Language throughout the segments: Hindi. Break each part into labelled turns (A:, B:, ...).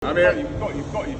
A: I mean, you've got you.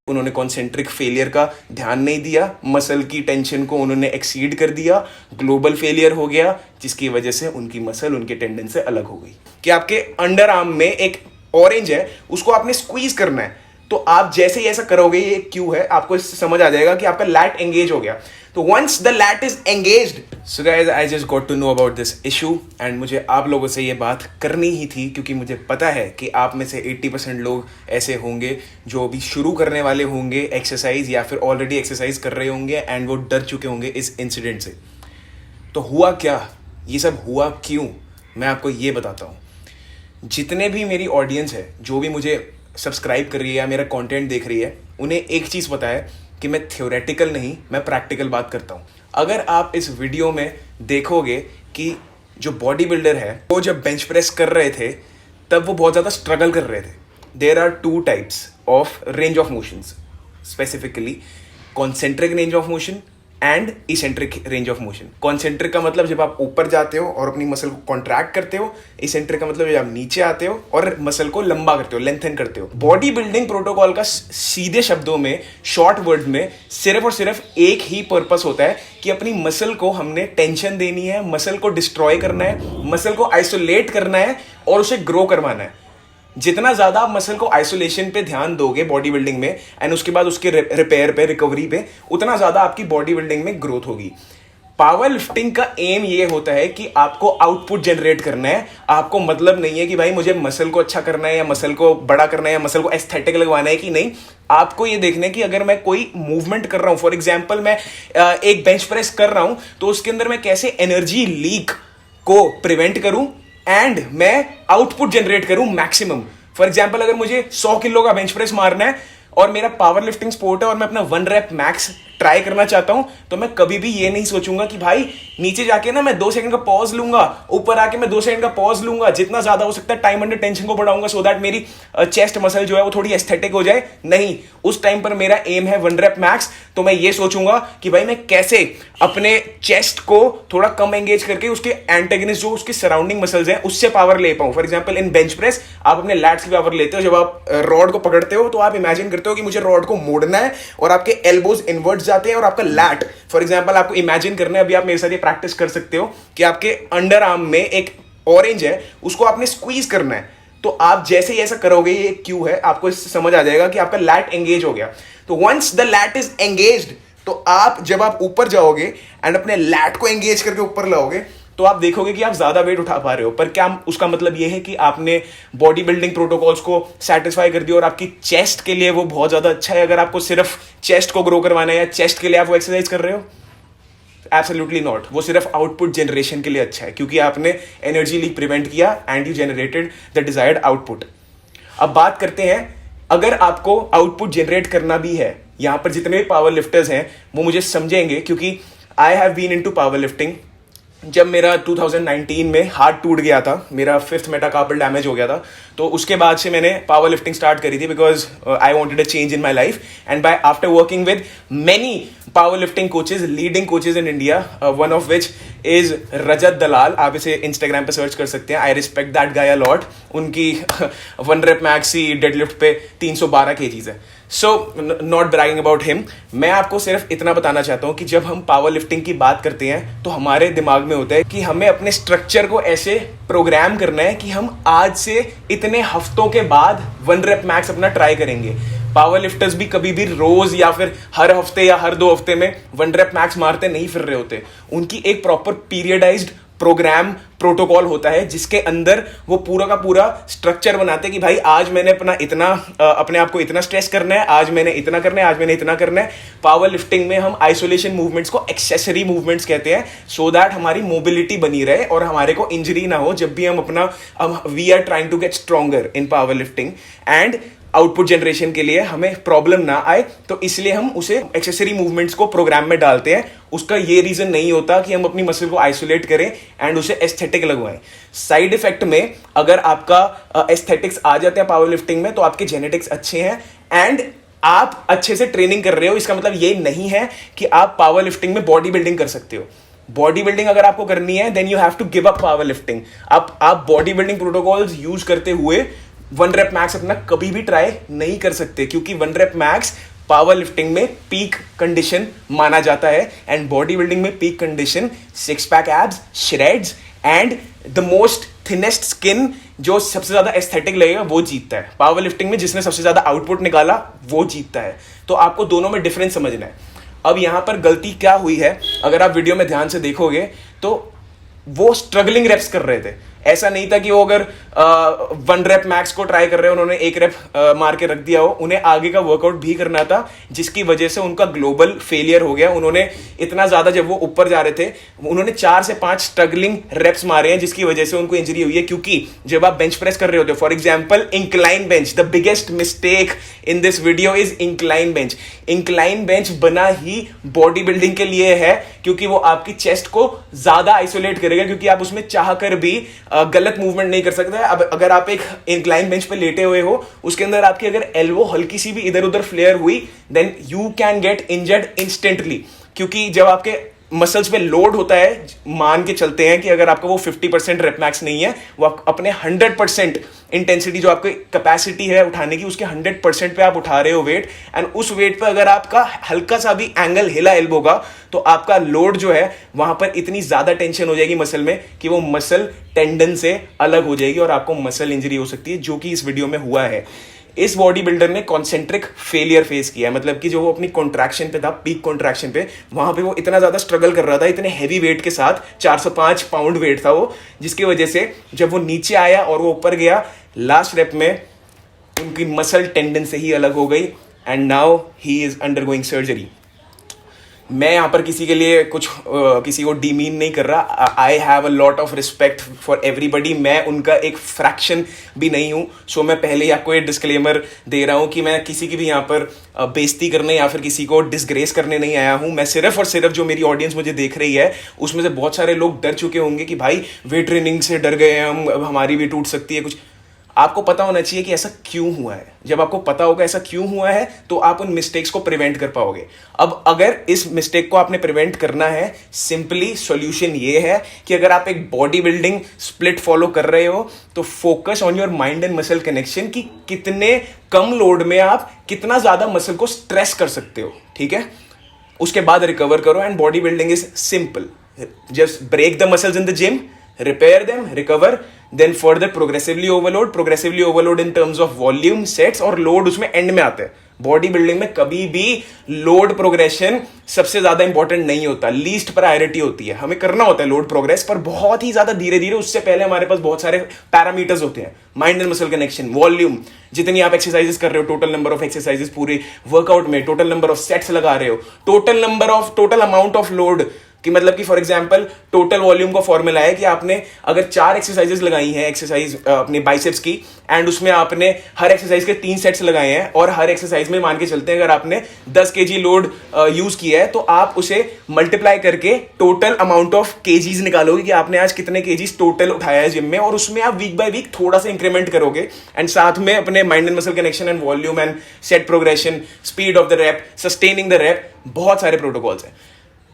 B: उन्होंने कॉन्सेंट्रिक फेलियर का ध्यान नहीं दिया, मसल की टेंशन को उन्होंने एक्सीड कर दिया, ग्लोबल फेलियर हो गया, जिसकी वजह से उनकी मसल उनके टेंडन से अलग हो गई। कि आपके अंडर आर्म में एक ऑरेंज है, उसको आपने स्क्वीज करना है, तो आप जैसे ही ऐसा करोगे, ये क्यों है, आपको इससे समझ आ जाएगा कि आपका लैट एंगेज हो गया। तो once the lat is engaged, so guys I just got to know about this issue and मुझे आप लोगों से ये बात करनी ही थी, क्योंकि मुझे पता है कि आप में से 80% लोग ऐसे होंगे जो अभी शुरू करने वाले होंगे एक्सरसाइज, या फिर ऑलरेडी एक्सरसाइज कर रहे होंगे एंड वो डर चुके होंगे इस इंसिडेंट से। तो हुआ क्या, ये सब हुआ क्यों, मैं आपको ये बताता हूँ। जितने भी मेरी ऑडियंस है, जो भी मुझे सब्सक्राइब कर रही है या मेरा कंटेंट देख रही है, उन्हें एक चीज़ पता है कि मैं थ्योरेटिकल नहीं, मैं प्रैक्टिकल बात करता हूँ। अगर आप इस वीडियो में देखोगे कि जो बॉडी बिल्डर है वो जब बेंच प्रेस कर रहे थे तब वो बहुत ज़्यादा स्ट्रगल कर रहे थे। There are 2 types of range of motions, specifically concentric range of motion and eccentric range of motion. Concentric का मतलब जब आप ऊपर जाते हो और अपनी मसल को कॉन्ट्रैक्ट करते हो, इसेंट्रिक का मतलब जब आप नीचे आते हो और मसल को लंबा करते हो, लेंथन करते हो। बॉडी बिल्डिंग प्रोटोकॉल का सीधे शब्दों में, शॉर्ट वर्ड में सिर्फ और सिर्फ एक ही पर्पस होता है कि अपनी मसल को हमने टेंशन देनी है, मसल को डिस्ट्रॉय करना है, मसल को आइसोलेट करना है और उसे ग्रो करवाना है। जितना ज्यादा आप मसल को आइसोलेशन पे ध्यान दोगे बॉडी बिल्डिंग में एंड उसके बाद उसके रिपेयर पे, रिकवरी पे, उतना ज्यादा आपकी बॉडी बिल्डिंग में ग्रोथ होगी। पावर लिफ्टिंग का एम ये होता है कि आपको आउटपुट जनरेट करना है। आपको मतलब नहीं है कि भाई मुझे मसल को अच्छा करना है या मसल को बड़ा करना है या मसल को एस्थेटिक लगवाना है, कि नहीं। आपको ये देखना है कि अगर मैं कोई मूवमेंट कर रहा हूं, फॉर एग्जाम्पल मैं एक बेंच प्रेस कर रहा हूं, तो उसके अंदर मैं कैसे एनर्जी लीक को प्रिवेंट करूं एंड मैं आउटपुट जनरेट करूं मैक्सिमम। फॉर एग्जाम्पल अगर मुझे 100 किलो का बेंच प्रेस मारना है और मेरा पावर लिफ्टिंग स्पोर्ट है और मैं अपना 1 रेप मैक्स ट्राई करना चाहता हूं, तो मैं कभी भी ये नहीं सोचूंगा कि भाई नीचे जाके ना मैं 2 सेकंड का पॉज लूंगा, ऊपर आके मैं 2 सेकंड का पॉज लूंगा, जितना ज्यादा हो सकता है टाइम अंडर टेंशन को बढ़ाऊंगा सो दैट मेरी चेस्ट मसल जो है वो थोड़ी एस्थेटिक हो जाए। नहीं, उस टाइम पर मेरा एम है 1 रेप मैक्स, तो मैं ये सोचूंगा कि भाई मैं कैसे अपने चेस्ट को थोड़ा कम एंगेज करके उसके एंटेगनिस्ट जो उसके सराउंडिंग मसल्स हैं उससे पावर ले पाऊं। For example in bench press आप अपने लैट्स की पावर लेते हो, जब आप रॉड को पकड़ते हो तो आप इमेजिन करते हो कि मुझे रॉड को मोड़ना है और आपके एल्बोज इनवर्ट्स जाते हैं और आपका लैट, फॉर एग्जाम्पल आपको इमेजिन करना है, अभी आप मेरे साथ ये प्रैक्टिस कर सकते हो कि आपके अंडर आर्म में एक ऑरेंज है, उसको आपने स्क्वीज करना है। तो आप जैसे ही ऐसा करोगे, ये क्यों है, आपको इससे समझ आ जाएगा कि आपका लैट एंगेज हो गया। तो once the lat is engaged, तो आप जब आप ऊपर जाओगे एंड अपने लैट को एंगेज करके ऊपर लाओगे, तो आप देखोगे कि आप ज्यादा वेट उठा पा रहे हो। पर क्या उसका मतलब यह है कि आपने बॉडी बिल्डिंग प्रोटोकॉल्स को सेटिस्फाई कर दिया और आपकी चेस्ट के लिए वो बहुत ज्यादा अच्छा है? अगर आपको सिर्फ चेस्ट को ग्रो करवाना है या चेस्ट के लिए आप वो एक्सरसाइज कर रहे हो, एब्सोल्युटली नॉट। वो सिर्फ आउटपुट जनरेशन के लिए अच्छा है, क्योंकि आपने एनर्जी लीक प्रिवेंट किया and you generated the desired output. अब बात करते हैं, अगर आपको आउटपुट जनरेट करना भी है, यहां पर जितने भी पावर लिफ्टर्स हैं वो मुझे समझेंगे, क्योंकि I have been into powerlifting. जब मेरा 2019 में हार्ट टूट गया था, मेरा 5th मेटाकार्पल डैमेज हो गया था, तो उसके बाद से मैंने पावर लिफ्टिंग स्टार्ट करी थी, because I wanted a change in my life and by after working with many power lifting coaches, leading coaches in India, one of which is Rajat Dalal. आप इसे इंस्टाग्राम पे सर्च कर सकते हैं। I respect that guy a lot. उनकी 1 रेप मैक्सी डेडलिफ्ट पे 312 kgs है। So not bragging about him. मैं आपको सिर्फ इतना बताना चाहता हूं कि जब हम पावर लिफ्टिंग की बात करते हैं तो हमारे दिमाग में होता है कि हमें अपने स्ट्रक्चर को ऐसे प्रोग्राम करना है कि हम आज से इतने हफ्तों के बाद 1 रेप मैक्स अपना ट्राई करेंगे। पावर लिफ्टर्स भी कभी भी रोज या फिर हर हफ्ते या हर 2 हफ्ते में 1 रेप मैक्स मारते नहीं फिर रहे होते। उनकी एक प्रॉपर पीरियडाइज्ड प्रोग्राम प्रोटोकॉल होता है, जिसके अंदर वो पूरा का पूरा स्ट्रक्चर बनाते हैं कि भाई आज मैंने अपना इतना अपने आप को इतना स्ट्रेस करना है, आज मैंने इतना करना है, आज मैंने इतना करना है। पावर लिफ्टिंग में हम आइसोलेशन मूवमेंट्स को एक्सेसरी मूवमेंट्स कहते हैं, सो दैट हमारी मोबिलिटी बनी रहे और हमारे को इंजरी ना हो जब भी हम we are trying to get stronger in powerlifting and output generation के लिए हमें प्रॉब्लम ना आए। तो इसलिए हम उसे एक्सेसरी मूवमेंट्स को प्रोग्राम में डालते हैं। उसका ये रीजन नहीं होता कि हम अपनी मसल को आइसोलेट करें एंड उसे एस्थेटिक लगवाएं। साइड इफेक्ट में अगर आपका एस्थेटिक्स आ जाते हैं पावर लिफ्टिंग में, तो आपके जेनेटिक्स अच्छे हैं एंड आप अच्छे से ट्रेनिंग कर रहे हो। इसका मतलब ये नहीं है कि आप पावर लिफ्टिंग में बॉडी बिल्डिंग कर सकते हो। बॉडी बिल्डिंग अगर आपको करनी है then you have to give up powerlifting. आप बॉडी बिल्डिंग प्रोटोकॉल्स यूज करते हुए 1 रेप मैक्स अपना कभी भी ट्राई नहीं कर सकते, क्योंकि 1 रेप मैक्स पावर लिफ्टिंग में पीक कंडीशन माना जाता है एंड बॉडी बिल्डिंग में peak condition 6 pack abs, shreds and the most thinnest skin जो सबसे ज्यादा एस्थेटिक लगेगा वो जीतता है। पावर लिफ्टिंग में जिसने सबसे ज्यादा आउटपुट निकाला वो जीतता है। तो आपको दोनों में डिफरेंस समझना है। अब यहां पर गलती क्या हुई है, अगर आप वीडियो में ध्यान से देखोगे तो वो स्ट्रगलिंग रेप्स कर रहे थे। ऐसा नहीं था कि वो अगर 1 रेप मैक्स को ट्राई कर रहे हो, उन्होंने 1 रेप मार के रख दिया हो, उन्हें आगे का वर्कआउट भी करना था, जिसकी वजह से उनका ग्लोबल फेलियर हो गया। उन्होंने इतना ज्यादा, जब वो ऊपर जा रहे थे, उन्होंने 4 से 5 स्ट्रगलिंग रेप्स मारे हैं, जिसकी वजह से उनको इंजरी हुई है। क्योंकि जब आप बेंच प्रेस कर रहे होते हो, for example incline bench, the biggest mistake in this video is incline bench. Incline bench बना ही बॉडी बिल्डिंग के लिए है, क्योंकि वो आपकी चेस्ट को ज्यादा आइसोलेट करेगा, क्योंकि आप उसमें चाह कर भी गलत मूवमेंट नहीं कर सकते। अब अगर आप एक इंक्लाइन बेंच पे लेटे हुए हो, उसके अंदर आपकी अगर एल्बो हल्की सी भी इधर उधर फ्लेयर हुई, then you can get injured instantly. क्योंकि जब आपके मसल्स पे लोड होता है, मान के चलते हैं कि अगर आपका वो 50% रेप मैक्स नहीं है, वो आप अपने 100% इंटेंसिटी जो आपकी कैपेसिटी है उठाने की, उसके 100% पे आप उठा रहे हो वेट, एंड उस वेट पे अगर आपका हल्का सा भी एंगल हिला एल्बो का, तो आपका लोड जो है वहां पर इतनी ज्यादा टेंशन हो जाएगी मसल में कि वो मसल टेंडन से अलग हो जाएगी और आपको मसल इंजरी हो सकती है, जो कि इस वीडियो में हुआ है। इस बॉडी बिल्डर ने कॉन्सेंट्रिक फेलियर फेस किया है, मतलब कि जो वो अपनी कॉन्ट्रैक्शन पे था, पीक कॉन्ट्रैक्शन पे, वहां पे वो इतना ज्यादा स्ट्रगल कर रहा था, इतने हैवी वेट के साथ, 405 पाउंड वेट था वो, जिसकी वजह से जब वो नीचे आया और वो ऊपर गया, लास्ट रेप में उनकी मसल टेंडन से ही अलग हो गई and now he is undergoing surgery. मैं यहाँ पर किसी के लिए कुछ किसी को डीमीन नहीं कर रहा। I have a lot of respect for everybody. मैं उनका एक फ्रैक्शन भी नहीं हूँ। सो मैं पहले ही आपको ये डिस्क्लेमर दे रहा हूँ कि मैं किसी की भी यहाँ पर बेइज्जती करने या फिर किसी को डिसग्रेस करने नहीं आया हूँ। मैं सिर्फ और सिर्फ, जो मेरी ऑडियंस मुझे देख रही है, उसमें से बहुत सारे लोग डर चुके होंगे कि भाई वेट ट्रेनिंग से डर गए हम, अब हमारी भी टूट सकती है कुछ। आपको पता होना चाहिए कि ऐसा क्यों हुआ है। जब आपको पता होगा ऐसा क्यों हुआ है, तो आप उन मिस्टेक्स को प्रिवेंट कर पाओगे। अब अगर इस मिस्टेक को आपने प्रिवेंट करना है, सिंपली सॉल्यूशन ये है कि अगर आप एक बॉडी बिल्डिंग स्प्लिट फॉलो कर रहे हो, तो focus on your mind and muscle connection, कि कितने कम लोड में आप कितना ज्यादा मसल को स्ट्रेस कर सकते हो, ठीक है। उसके बाद रिकवर करो। And bodybuilding is simple, just break the muscles in the gym, repair them, recover, then further progressively overload in terms of volume, sets और load उसमें end में आते हैं। बॉडी बिल्डिंग में कभी भी लोड प्रोग्रेशन सबसे ज्यादा इंपॉर्टेंट नहीं होता, लीस्ट प्रायोरिटी होती है। हमें करना होता है लोड प्रोग्रेस, पर बहुत ही ज्यादा धीरे धीरे। उससे पहले हमारे पास बहुत सारे पैरामीटर्स होते हैं, mind and muscle connection, volume, जितनी आप एक्सरसाइजेस कर रहे हो, टोटल नंबर ऑफ एक्सरसाइजेस पूरे वर्कआउट में, टोटल नंबर ऑफ सेट्स लगा रहे हो, टोटल अमाउंट ऑफ लोड, कि मतलब कि फॉर एग्जांपल टोटल वॉल्यूम का फॉर्मूला है कि आपने अगर 4 एक्सरसाइजेस लगाई हैं, एक्सरसाइज अपने बाइसेप्स की, एंड उसमें आपने हर एक्सरसाइज के 3 सेट्स लगाए हैं, और हर एक्सरसाइज में मान के चलते हैं अगर आपने 10 केजी लोड यूज किया है, तो आप उसे मल्टीप्लाई करके टोटल अमाउंट ऑफ केजीज निकालोगे कि आपने आज कितने केजीज टोटल उठाया है जिम में, और उसमें आप वीक बाय वीक थोड़ा सा इंक्रीमेंट करोगे। एंड साथ में अपने mind and muscle connection and volume and set progression, speed of the rep, sustaining the rep, बहुत सारे प्रोटोकॉल्स हैं।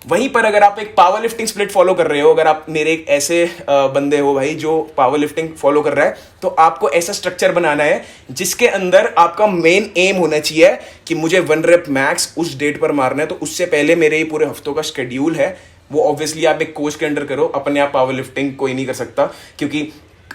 B: वहीं पर अगर आप एक पावर लिफ्टिंग स्प्लिट फॉलो कर रहे हो, अगर आप मेरे एक ऐसे बंदे हो भाई जो पावर लिफ्टिंग फॉलो कर रहा है, तो आपको ऐसा स्ट्रक्चर बनाना है जिसके अंदर आपका मेन एम होना चाहिए कि मुझे 1 रेप मैक्स उस डेट पर मारना है। तो उससे पहले मेरे ये पूरे हफ्तों का शेड्यूल है, वो ऑब्वियसली आप एक कोच के अंडर करो। अपने आप पावर लिफ्टिंग कोई नहीं कर सकता, क्योंकि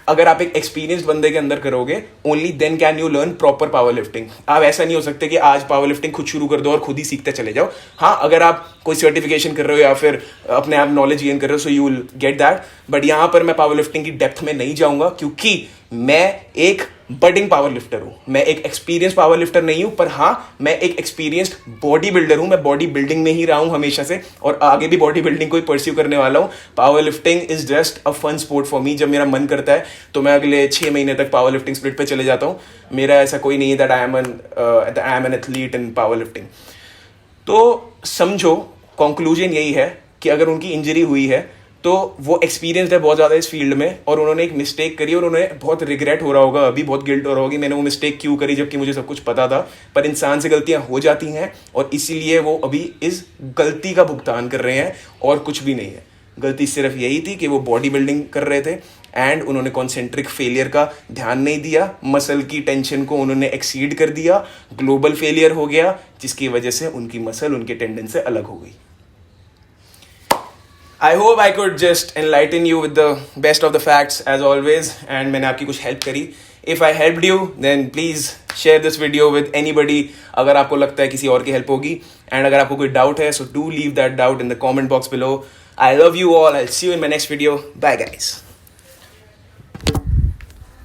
B: अगर आप एक एक्सपीरियंस्ड बंदे के अंदर करोगे, only then can you learn proper powerlifting. आप ऐसा नहीं हो सकते कि आज पावर लिफ्टिंग खुद शुरू कर दो और खुद ही सीखते चले जाओ। हाँ, अगर आप कोई सर्टिफिकेशन कर रहे हो या फिर अपने आप नॉलेज गेन कर रहे हो, so you will get that. But यहाँ पर मैं पावर लिफ्टिंग की डेप्थ में नहीं जाऊंगा, क्योंकि मैं एक बडिंग पावर लिफ्टर हूं। मैं एक एक्सपीरियंस पावर लिफ्टर नहीं हूं, पर हाँ मैं एक एक्सपीरियंस्ड बॉडी बिल्डर हूं। मैं बॉडी बिल्डिंग में ही रहा हूं हमेशा से, और आगे भी बॉडी बिल्डिंग को ही परस्यू करने वाला हूं। Powerlifting is just a fun sport for me. जब मेरा मन करता है तो मैं अगले 6 महीने तक पावर लिफ्टिंग स्प्लिट पे चले जाता हूं। मेरा ऐसा कोई नहीं है that I am an athlete in power lifting. तो समझो कंक्लूजन यही है कि अगर उनकी इंजरी हुई है तो वो एक्सपीरियंस्ड है बहुत ज़्यादा इस फील्ड में, और उन्होंने एक मिस्टेक करी और उन्हें बहुत रिग्रेट हो रहा होगा, अभी बहुत गिल्ट हो रहा होगी, मैंने वो मिस्टेक क्यों करी जबकि मुझे सब कुछ पता था। पर इंसान से गलतियां हो जाती हैं, और इसीलिए वो अभी इस गलती का भुगतान कर रहे हैं, और कुछ भी नहीं है। गलती सिर्फ यही थी कि वो बॉडी बिल्डिंग कर रहे थे एंड उन्होंने कॉन्सेंट्रिक फेलियर का ध्यान नहीं दिया, मसल की टेंशन को उन्होंने एक्सीड कर दिया, ग्लोबल फेलियर हो गया, जिसकी वजह से उनकी मसल उनके टेंडन से अलग हो गई। I hope I could just enlighten you with the best of the facts as always, and मैंने आपकी कुछ हेल्प करी। If I helped you then please share this video with anybody अगर आपको लगता है किसी और की हेल्प होगी। एंड अगर आपको कोई डाउट है so do leave that doubt in the comment box below. I love you all. I'll see you in my next video. Bye guys.